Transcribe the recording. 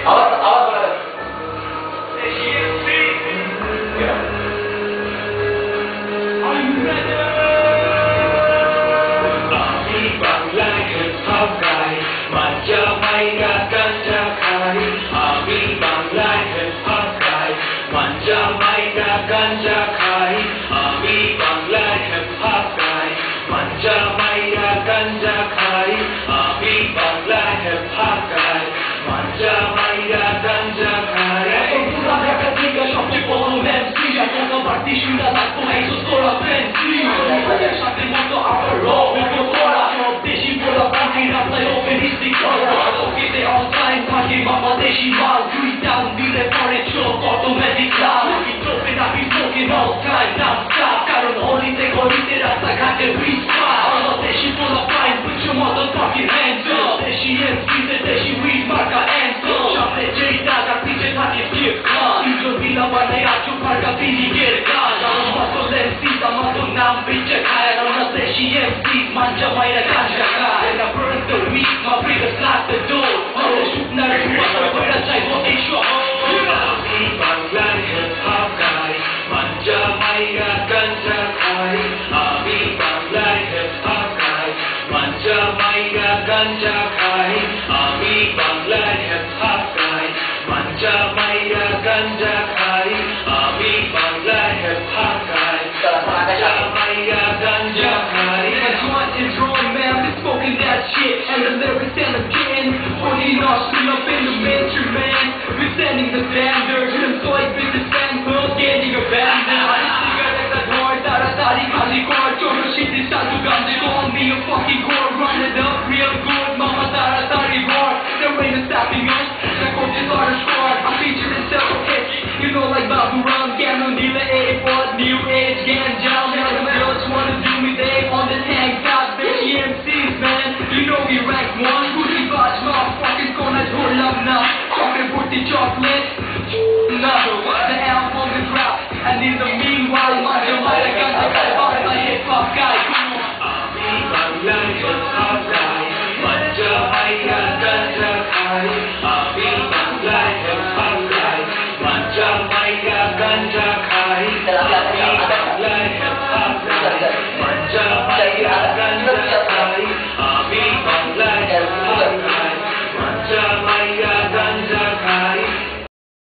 আওয়াজ বাড়াবেন। আমি বাংলায় হিপ-হপ গাই, মাঞ্জা মাইরা গাঞ্জা খাই। আমি বাংলায় হিপ-হপ গাই, মাঞ্জা মাইরা গাঞ্জা খাই। আমি বাংলায় হিপ-হপ গাই, মাঞ্জা মাইরা গাঞ্জা খাই। আমি বাংলায় হিপ-হপ গাই, মাঞ্জা মাইরা গাঞ্জা খাই। সবচেয়ে বড় MC এখনো বাড়তি শুনা থাকবো এইসব তোরা ফ্রেন্ডসি সাথে মতো আবার রবো তোরা সব দেশি বলা পাখি রাস্তায় ওপেন হিস্ট্রি করা ওকেতে অন টাইম থাকে মামা দেশি মাল দুই টান দিলে পরে চোখ অটোমেটিক লাল আমি চোখে নাকি স্মোকিং অল টাইম নাম স্টাপ কারণ অলিতে গলিতে রাস্তাঘাটে রিচ পায় আমার দেশি বলা fine put your motherfucking hands up দেশি MCতে দেশি উইড মার্কা অ্যান্সার সামনে যেই টাকা পিছে থাকে gift class Vila banay acho marka pili ger kaaj Aron mato MCs amato naam biche khai Aron na deshi MCs manja maira ganja khai And I burn the weed, my biggest lock the door Hore shoot na ruwa sa koira chaibo isho Ami Banglaয় hip-hop গাই, মাঞ্জা মাইরা গাঞ্জা খাই। আমি বাংলায় hip-hop গাই, মাঞ্জা মাইরা গাঞ্জা খাই। আমি বাংলায় hip-hop গাই, মাঞ্জা মাইরা গাঞ্জা খাই। আমি বাংলায় hip-hop গাই, মাঞ্জা মাইরা গাঞ্জা খাই। And what is wrong man, been smoking that shit And the lyrics and again 40 knots, still up in the mainstream man We're setting the standard, employed business man World getting abandoned I just figured that the door, taratari kazi core Choro shit is time to ganja, call me a fucking core Run it up real good, mama taratari roar There ain't no stopping us, the court is our squad I'm featuring several hits, you know like Babu Ram Cameron, Nila, A4, New Age, Ganja Now the girls wanna do me, they on the tank top Bitchy MCs man, you know we rank one Pussy bots, motherfuckers gonna hold up now Chocolate booty chocolate, now the album on the drop And in the meanwhile, manja maira ganja khai Bye my hip-hop guy, come on আমি বাংলায় hip-hop গাই, মাঞ্জা মাইরা গাঞ্জা খাই। আমি বাংলায় hip-hop গাই, মাঞ্জা মাইরা গাঞ্জা খাই। আমি